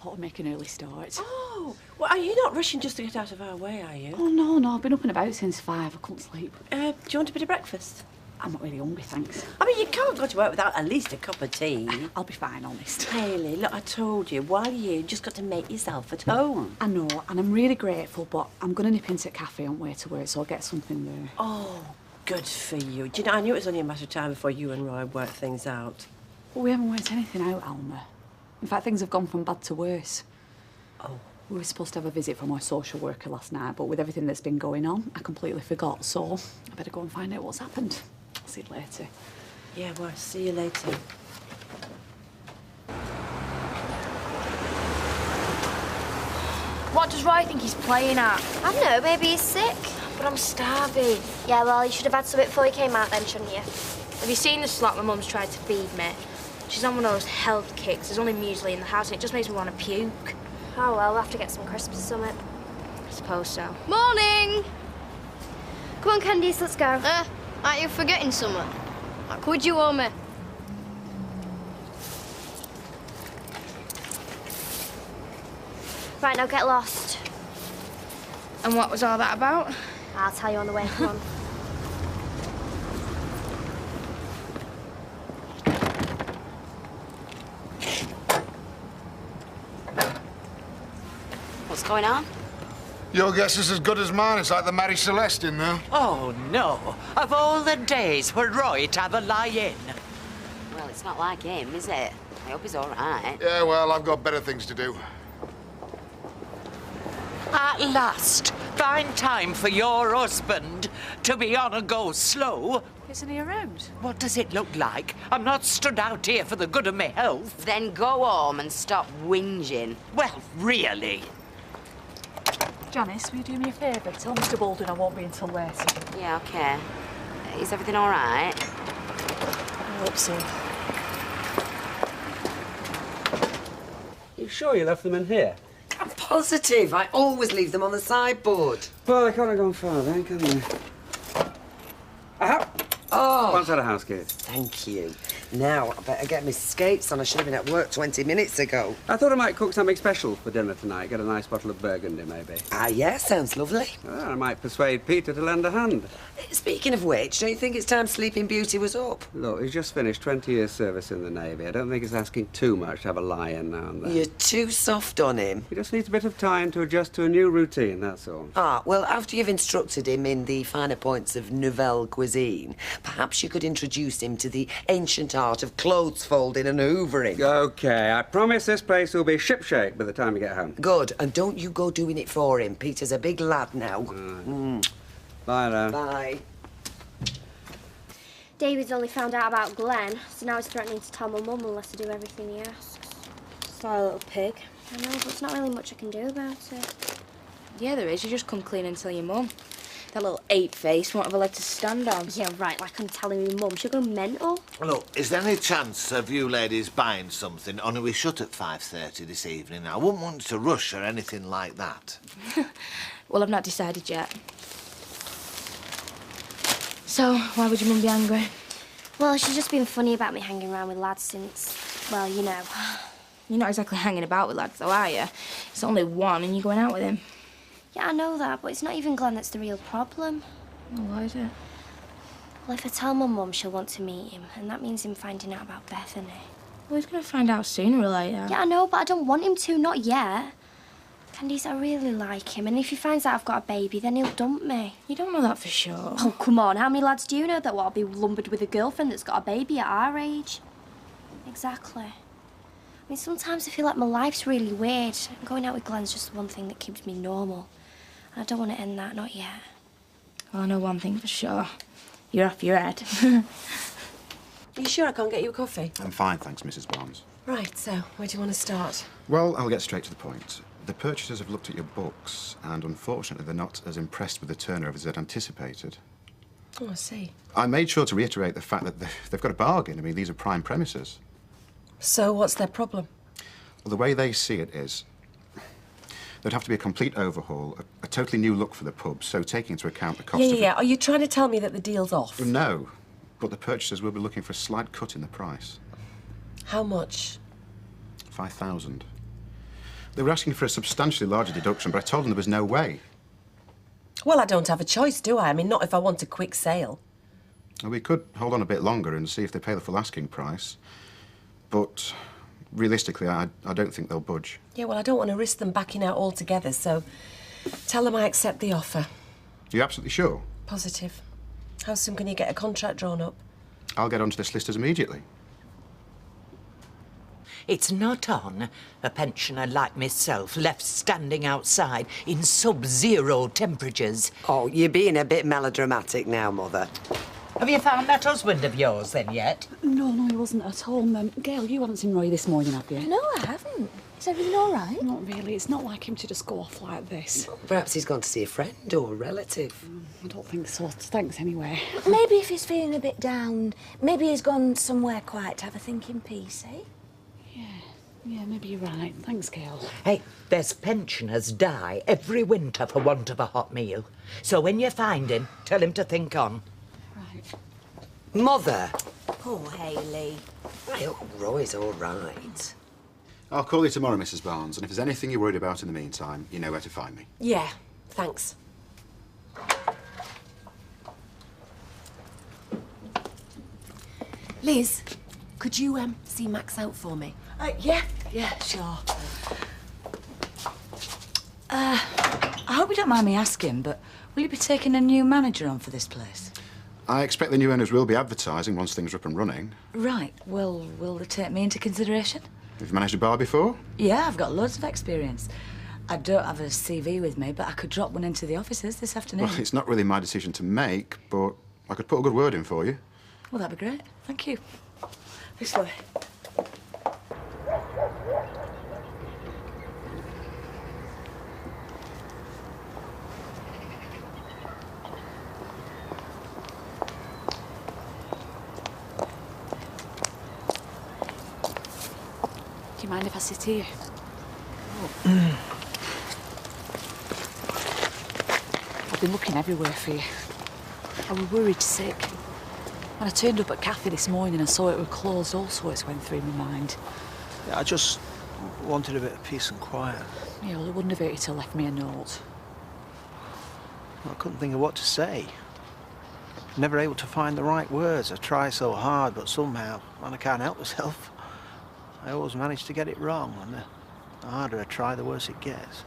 thought I'd make an early start. Oh, well, are you not rushing just to get out of our way, are you? Oh, no, I've been up and about since 5. I couldn't sleep. Do you want a bit of breakfast? I'm not really hungry, thanks. I mean, you can't go to work without at least a cup of tea. I'll be fine, honest. Hayley, look, I told you, while you're here, you just got to make yourself at home. I know, and I'm really grateful, but I'm going to nip into a cafe on the way to work, so I'll get something there. Oh, good for you. Do you know, I knew it was only a matter of time before you and Roy worked things out. Well, we haven't worked anything out, Alma. In fact, things have gone from bad to worse. Oh. We were supposed to have a visit from our social worker last night, but with everything that's been going on, I completely forgot, so I better go and find out what's happened. I'll see you later. Yeah, well, see you later. What does Roy think he's playing at? I don't know, maybe he's sick. But I'm starving. Yeah, well, you should have had something before you came out then, shouldn't you? Have you seen the slot my mum's tried to feed me? She's on one of those health kicks. There's only muesli in the house and it just makes me want to puke. Oh, well, we'll have to get some crisps or something. I suppose so. Morning! Come on, Candice, let's go. Aren't you forgetting something? Like, would you owe me? Right, now get lost. And what was all that about? I'll tell you on the way, come on. What's going on? Your guess is as good as mine. It's like the Mary Celeste in there. Oh, no. Of all the days for Roy to have a lie-in. Well, it's not like him, is it? I hope he's all right. Yeah, well, I've got better things to do. At last, find time for your husband to be on a go slow. Isn't he around? What does it look like? I'm not stood out here for the good of my health. Then go home and stop whinging. Well, really. Janice, will you do me a favour? Tell Mr. Baldwin I won't be until later. Yeah, OK. Is everything all right? I hope so. You sure you left them in here? I'm positive. I always leave them on the sideboard. Well, they can't have gone far then, can they? Aha! Oh. One side of house, kid. Thank you. Now, I better get my skates on. I should have been at work 20 minutes ago. I thought I might cook something special for dinner tonight. Get a nice bottle of Burgundy, maybe. Ah, yeah, sounds lovely. Well, I might persuade Peter to lend a hand. Speaking of which, don't you think it's time Sleeping Beauty was up? Look, he's just finished 20 years service in the Navy. I don't think he's asking too much to have a lie-in now and then. You're too soft on him. He just needs a bit of time to adjust to a new routine, that's all. Ah, well, after you've instructed him in the finer points of nouvelle cuisine, perhaps you could introduce him to the ancient art of clothes folding and hoovering. OK, I promise this place will be shipshape by the time you get home. Good, and don't you go doing it for him. Peter's a big lad now. Bye, now. Bye. David's only found out about Glenn, so now he's threatening to tell my mum unless I do everything he asks. Sorry, little pig. I know, but there's not really much I can do about it. Yeah, there is. You just come clean and tell your mum. That little ape-face won't have a leg to stand on. Yeah, right, like I'm telling my mum. She'll go mental. Look, is there any chance of you ladies buying something? Only we shut at 5:30 this evening. I wouldn't want to rush or anything like that. Well, I've not decided yet. So, why would your mum be angry? Well, she's just been funny about me hanging around with lads since, well, you know. You're not exactly hanging about with lads, though, are you? It's only one and you're going out with him. Yeah, I know that, but it's not even Glenn that's the real problem. Well, why is it? Well, if I tell my mum, she'll want to meet him, and that means him finding out about Bethany. Well, he's going to find out sooner or later. Yeah, I know, but I don't want him to, not yet. Candice, I really like him, and if he finds out I've got a baby, then he'll dump me. You don't know that for sure. Oh, come on, how many lads do you know that will be lumbered with a girlfriend that's got a baby at our age? Exactly. I mean, sometimes I feel like my life's really weird. Going out with Glenn's just the one thing that keeps me normal. And I don't want to end that, not yet. Well, I know one thing for sure. You're off your head. Are you sure I can't get you a coffee? I'm fine, thanks, Mrs. Barnes. Right, so where do you want to start? Well, I'll get straight to the point. The purchasers have looked at your books, and unfortunately they're not as impressed with the turnover as they'd anticipated. Oh, I see. I made sure to reiterate the fact that they've got a bargain. I mean, these are prime premises. So what's their problem? Well, the way they see it is there'd have to be a complete overhaul, a totally new look for the pub, so taking into account the cost of... Yeah. Are you trying to tell me that the deal's off? No, but the purchasers will be looking for a slight cut in the price. How much? 5,000. They were asking for a substantially larger deduction, but I told them there was no way. Well, I don't have a choice, do I? I mean, not if I want a quick sale. Well, we could hold on a bit longer and see if they pay the full asking price. But realistically, I don't think they'll budge. Yeah, well, I don't want to risk them backing out altogether, so tell them I accept the offer. Are you absolutely sure? Positive. How soon can you get a contract drawn up? I'll get onto the solicitors immediately. It's not on a pensioner like myself left standing outside in sub-zero temperatures. Oh, you're being a bit melodramatic now, Mother. Have you found that husband of yours, then, yet? No, he wasn't at home. Gail, you haven't seen Roy this morning, have you? No, I haven't. Is everything all right? Not really. It's not like him to just go off like this. Perhaps he's gone to see a friend or a relative. I don't think so. Thanks anyway. Maybe if he's feeling a bit down, maybe he's gone somewhere quiet to have a thinking piece, eh? Yeah, maybe you're right. Thanks, Gail. Hey, there's pensioners die every winter for want of a hot meal. So when you find him, tell him to think on. Right. Mother! Poor Hayley. I hope Roy's all right. I'll call you tomorrow, Mrs. Barnes, and if there's anything you're worried about in the meantime, you know where to find me. Yeah, thanks. Liz, could you see Max out for me? Yeah, sure. I hope you don't mind me asking, but will you be taking a new manager on for this place? I expect the new owners will be advertising once things are up and running. Right. Well, will they take me into consideration? Have you managed a bar before? Yeah, I've got loads of experience. I don't have a CV with me, but I could drop one into the offices this afternoon. Well, it's not really my decision to make, but I could put a good word in for you. Well, that'd be great. Thank you. This way. Do you mind if I sit here? I've been looking everywhere for you. I was worried sick. When I turned up at Cafe this morning and saw it was closed, all sorts went through my mind. Yeah, I just wanted a bit of peace and quiet. Yeah, well, it wouldn't have hurt you to left me a note. I couldn't think of what to say. Never able to find the right words. I try so hard, but somehow, and I can't help myself, I always manage to get it wrong, and the harder I try, the worse it gets.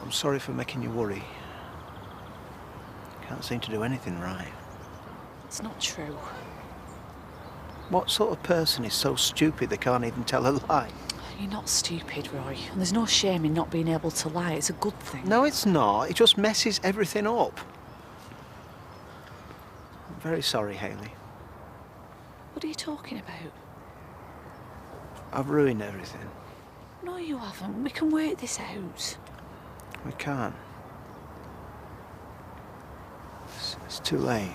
I'm sorry for making you worry. Can't seem to do anything right. It's not true. What sort of person is so stupid they can't even tell a lie? You're not stupid, Roy. And there's no shame in not being able to lie. It's a good thing. No, it's not. It just messes everything up. I'm very sorry, Hayley. What are you talking about? I've ruined everything. No, you haven't. We can work this out. We can't. It's too late.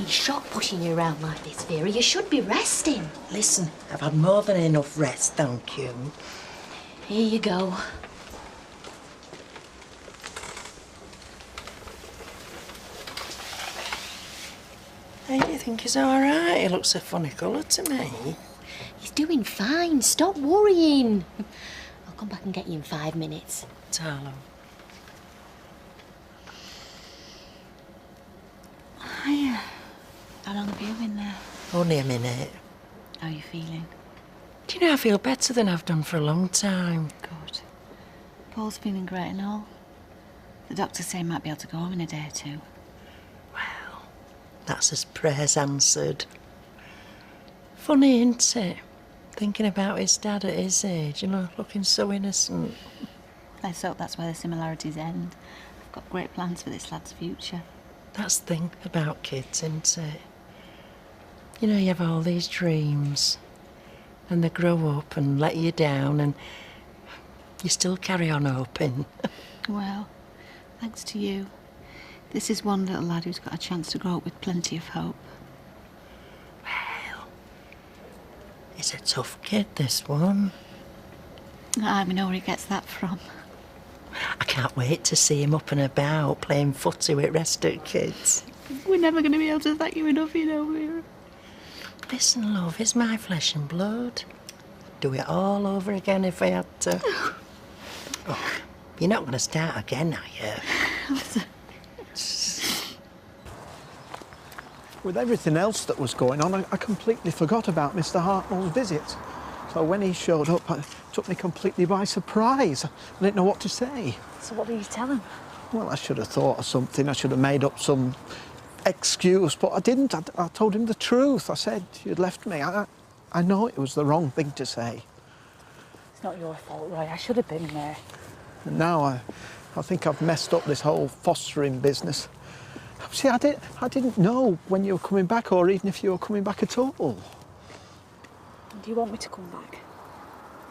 Shot pushing you around like this, Vera. You should be resting. Listen, I've had more than enough rest, thank you. Here you go. Hey, do you think he's all right? He looks a funny colour to me. He's doing fine. Stop worrying. I'll come back and get you in 5 minutes. Tarlo. Hiya. How long have you been there? Only a minute. How are you feeling? Do you know, I feel better than I've done for a long time. Good. Paul's feeling great and all. The doctors say he might be able to go home in a day or two. Well, that's his prayers answered. Funny, isn't it? Thinking about his dad at his age, you know, looking so innocent. Let's hope that's where the similarities end. I've got great plans for this lad's future. That's the thing about kids, isn't it? You know, you have all these dreams, and they grow up and let you down, and you still carry on hoping. Well, thanks to you, this is one little lad who's got a chance to grow up with plenty of hope. Well, He's a tough kid, this one. I know where he gets that from. I can't wait to see him up and about, playing footy with rest of kids. We're never going to be able to thank you enough, you know, Vera. Listen, love, it's my flesh and blood. Do it all over again if I had to. Oh, you're not going to start again, are you? With everything else that was going on, I completely forgot about Mr. Hartnell's visit. So when he showed up, it took me completely by surprise. I didn't know what to say. So what did you tell him? Well, I should have thought of something. I should have made up some excuse, but I didn't. I told him the truth. I said you'd left me. I know it was the wrong thing to say. It's not your fault, Roy. I should have been there. And now I think I've messed up this whole fostering business. See, I didn't know when you were coming back, or even if you were coming back at all. Do you want me to come back?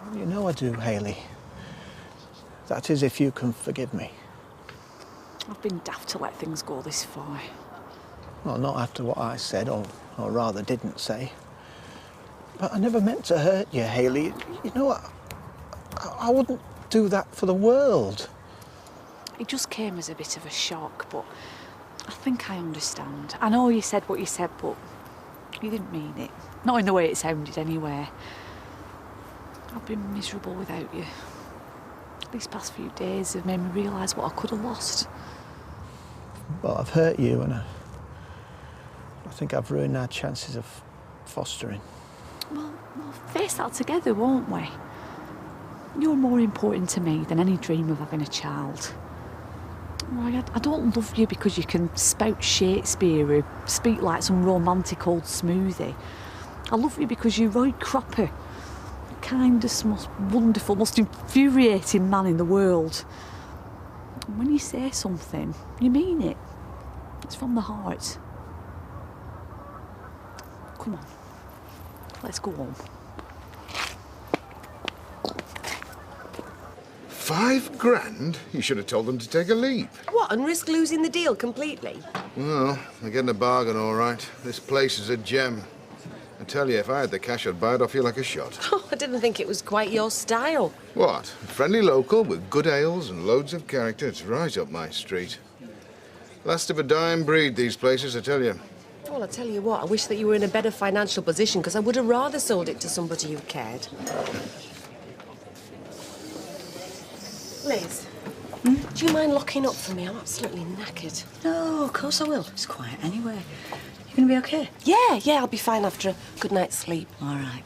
Well, you know I do, Hayley. That is, if you can forgive me. I've been daft to let things go this far. Well, not after what I said, or rather didn't say. But I never meant to hurt you, Hayley. You know, I wouldn't do that for the world. It just came as a bit of a shock, but I think I understand. I know you said what you said, but you didn't mean it. Not in the way it sounded, anyway. I've been miserable without you. These past few days have made me realise what I could have lost. Well, I've hurt you, and I think I've ruined our chances of fostering. Well, we'll face that together, won't we? You're more important to me than any dream of having a child. Right, I don't love you because you can spout Shakespeare or speak like some romantic old smoothie. I love you because you're Roy Cropper, the kindest, most wonderful, most infuriating man in the world. And when you say something, you mean it. It's from the heart. Come on, let's go home. $5 grand? You should have told them to take a leap. What, and risk losing the deal completely? Well, they're getting a bargain, all right. This place is a gem. I tell you, if I had the cash, I'd buy it off you like a shot. Oh, I didn't think it was quite your style. What? Friendly local with good ales and loads of character. It's right up my street. Last of a dying breed, these places, I tell you. Well, I tell you what, I wish that you were in a better financial position, because I would have rather sold it to somebody who cared. Liz, do you mind locking up for me? I'm absolutely knackered. No, of course I will. It's quiet anyway. You gonna be okay? Yeah, I'll be fine after a good night's sleep. All right.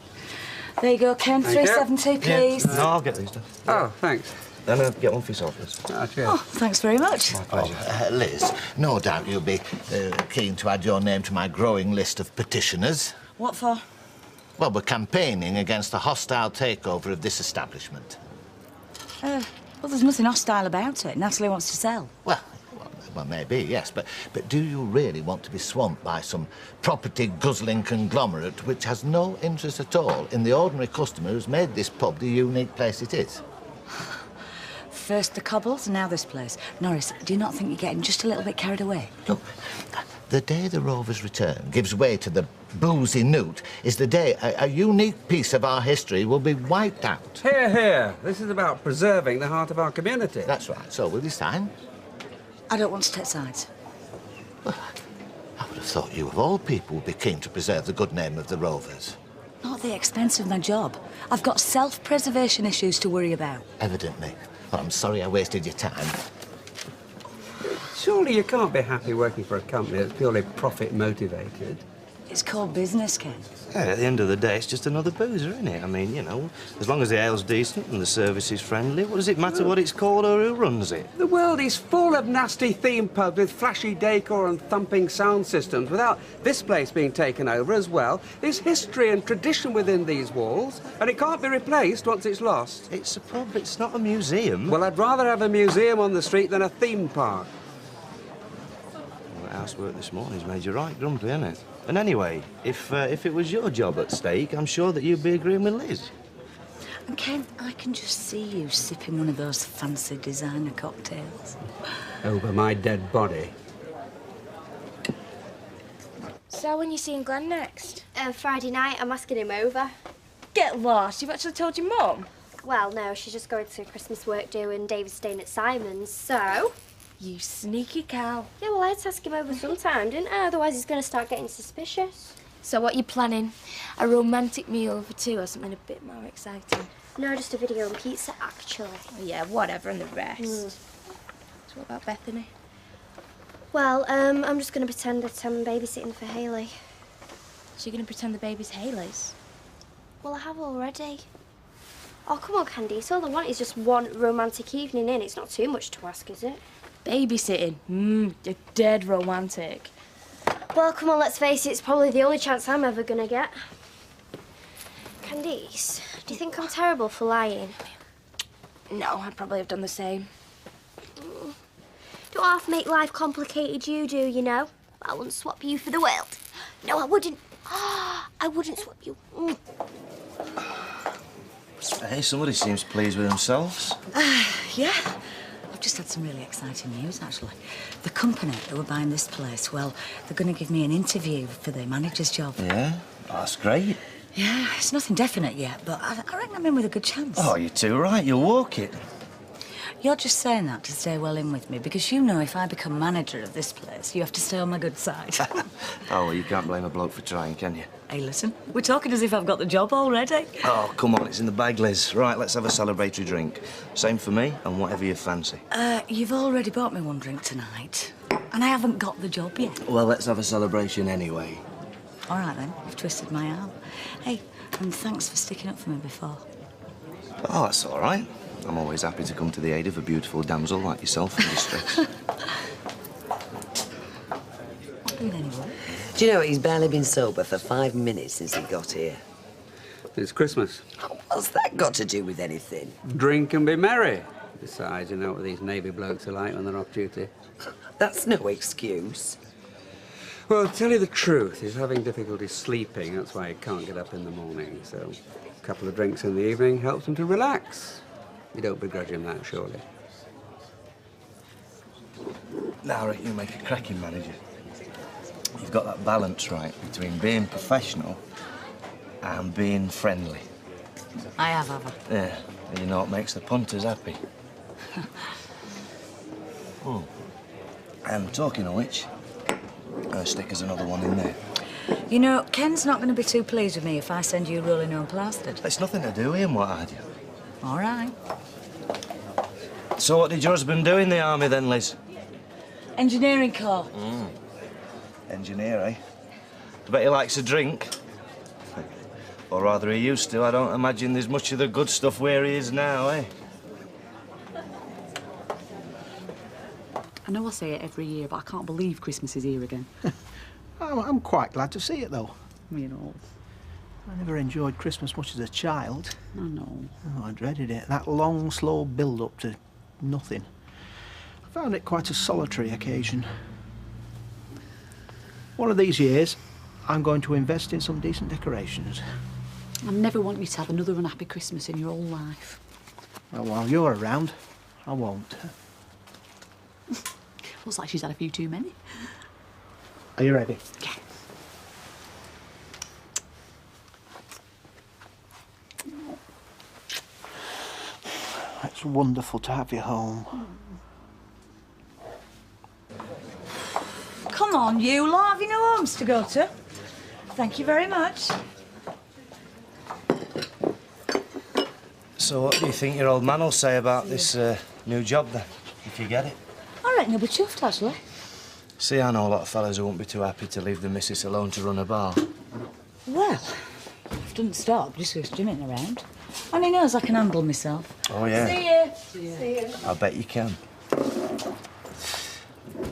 There you go, Ken. Thank you. 370, please. Yeah. No, I'll get these done. Oh, thanks. Then get one for yourself, Liz. Oh, thanks very much. My pleasure. Liz, no doubt you'll be keen to add your name to my growing list of petitioners. What for? Well, we're campaigning against the hostile takeover of this establishment. Well, there's nothing hostile about it. Natalie wants to sell. Well, maybe, yes, but do you really want to be swamped by some property-guzzling conglomerate which has no interest at all in the ordinary customer who's made this pub the unique place it is? First the cobbles, and now this place. Norris, do you not think you're getting just a little bit carried away? Look, the day the Rovers' return gives way to the boozy newt is the day a unique piece of our history will be wiped out. Hear, hear. This is about preserving the heart of our community. That's right. So, will you sign? I don't want to take sides. Well, I would have thought you, of all people, would be keen to preserve the good name of the Rovers. Not at the expense of my job. I've got self-preservation issues to worry about. Evidently. Well, I'm sorry I wasted your time. Surely you can't be happy working for a company that's purely profit-motivated. It's called business, Ken. Yeah, at the end of the day, it's just another boozer, isn't it? I mean, you know, as long as the ale's decent and the service is friendly, what does it matter what it's called or who runs it? The world is full of nasty theme pubs with flashy decor and thumping sound systems without this place being taken over as well. There's history and tradition within these walls, and it can't be replaced once it's lost. It's a pub, it's not a museum. Well, I'd rather have a museum on the street than a theme park. Well, the housework this morning's made you right grumpy, hasn't it? And anyway, if it was your job at stake, I'm sure that you'd be agreeing with Liz. And Ken, I can just see you sipping one of those fancy designer cocktails. Over my dead body. So when you seeing Glenn next? Friday night, I'm asking him over. Get lost. You've actually told your mum? Well, no, she's just going to Christmas work do and David's staying at Simon's, so... You sneaky cow. Yeah, well, I had to ask him over sometime, didn't I? Otherwise he's going to start getting suspicious. So what you planning? A romantic meal for two or something a bit more exciting? No, just a video and pizza, actually. Yeah, whatever, and the rest. So what about Bethany? Well, I'm just going to pretend that I'm babysitting for Hayley. So you're going to pretend the baby's Hayley's? Well, I have already. Oh, come on, Candice. All I want is just one romantic evening in. It's not too much to ask, is it? Babysitting? You're dead romantic. Well, come on, let's face it. It's probably the only chance I'm ever going to get. Candice, do you think I'm terrible for lying? No, I'd probably have done the same. Don't half make life complicated, you do, you know. I wouldn't swap you for the world. No, I wouldn't. I wouldn't swap you. Hey, somebody seems pleased with themselves. Yeah. I've just had some really exciting news, actually. The company who are buying this place, well, they're going to give me an interview for the manager's job. Yeah? Oh, that's great. Yeah, it's nothing definite yet, but I reckon I'm in with a good chance. Oh, you're too right. You'll walk it. You're just saying that to stay well in with me, because you know if I become manager of this place, you have to stay on my good side. Oh, well, you can't blame a bloke for trying, can you? Hey, listen, we're talking as if I've got the job already. Oh, come on, it's in the bag, Liz. Right, let's have a celebratory drink. Same for me, and whatever you fancy. You've already bought me one drink tonight, and I haven't got the job yet. Well, let's have a celebration anyway. All right, then. You've twisted my arm. Hey, and thanks for sticking up for me before. Oh, that's all right. I'm always happy to come to the aid of a beautiful damsel like yourself in distress. Anyway. Do you know, he's barely been sober for 5 minutes since he got here. It's Christmas. What's that got to do with anything? Drink and be merry. Besides, you know what these Navy blokes are like when they're off duty. That's no excuse. Well, to tell you the truth, he's having difficulty sleeping. That's why he can't get up in the morning. So a couple of drinks in the evening helps him to relax. You don't begrudge him that, surely? Now, I reckon you make a cracking manager. You've got that balance right between being professional and being friendly. I have I? Yeah, and you know what makes the punters happy. And talking of which, stick us another one in there. You know, Ken's not going to be too pleased with me if I send you rolling unplastered. It's nothing to do with him, what I do. All right. So what did your husband do in the army then, Liz? Engineering corps. Engineer, eh? I bet he likes a drink. Or rather, he used to. I don't imagine there's much of the good stuff where he is now, eh? I know I say it every year, but I can't believe Christmas is here again. I'm quite glad to see it, though. You know. I never enjoyed Christmas much as a child. I know. Oh, I dreaded it. That long, slow build-up to nothing. I found it quite a solitary occasion. One of these years, I'm going to invest in some decent decorations. I never want you to have another unhappy Christmas in your whole life. Well, while you're around, I won't. Looks like she's had a few too many. Are you ready? Yeah. It's wonderful to have you home. Come on, you lot. Have you no homes to go to? Thank you very much. So what do you think your old man will say about this new job, then, if you get it? I reckon he'll be chuffed, actually. See, I know a lot of fellas who won't be too happy to leave the missus alone to run a bar. Well, I didn't stop just with Jimmy around. And he knows I can handle myself. Oh, yeah? See you. See you. I bet you can. I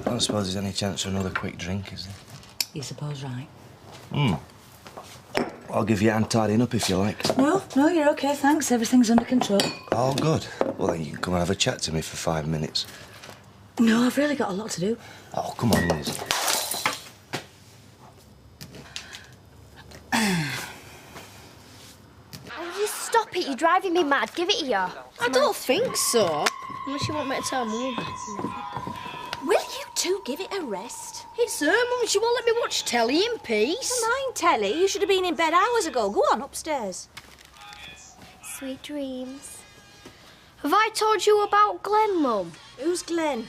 don't suppose there's any chance for another quick drink, is there? You suppose right. I'll give you a hand tidying up if you like. No, you're okay, thanks. Everything's under control. Oh, good. Well, then you can come and have a chat to me for 5 minutes. No, I've really got a lot to do. Oh, come on, Liz. Just stop it. You're driving me mad. Give it here. I don't think so. Unless you want me to tell Mum. Will you two give it a rest? It's her, Mum. She won't let me watch telly in peace. Never mind telly. You should have been in bed hours ago. Go on, upstairs. Sweet dreams. Have I told you about Glenn, Mum? Who's Glenn?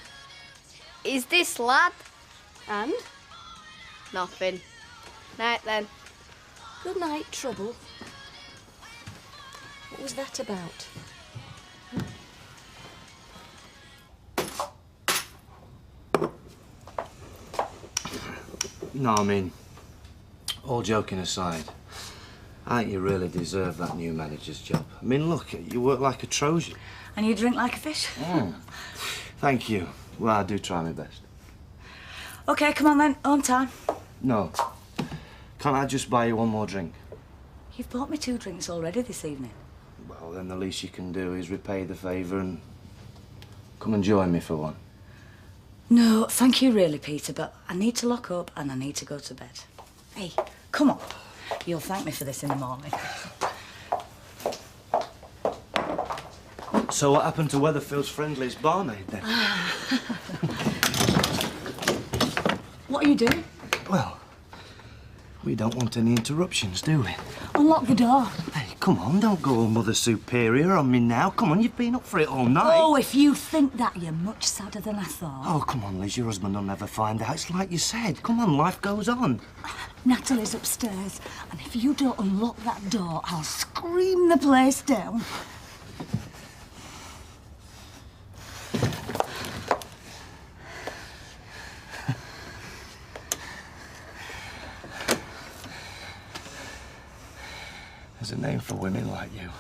Is this lad? And? Nothing. Night then. Good night, Trouble. What was that about? No, I mean, all joking aside, I think you really deserve that new manager's job. I mean, look, you work like a Trojan. And you drink like a fish. Thank you. Well, I do try my best. OK, come on then, home time. No. Can't I just buy you one more drink? You've bought me 2 drinks already this evening. Well, then the least you can do is repay the favour and come and join me for one. No, thank you really, Peter, but I need to lock up and I need to go to bed. Hey, come on. You'll thank me for this in the morning. So what happened to Weatherfield's friendliest barmaid, then? What are you doing? Well, we don't want any interruptions, do we? Unlock the door. Hey, come on, don't go all Mother Superior on me now. Come on, you've been up for it all night. Oh, if you think that, you're much sadder than I thought. Oh, come on, Liz, your husband will never find out. It's like you said. Come on, life goes on. Natalie's upstairs, and if you don't unlock that door, I'll scream the place down. There's a name for women like you.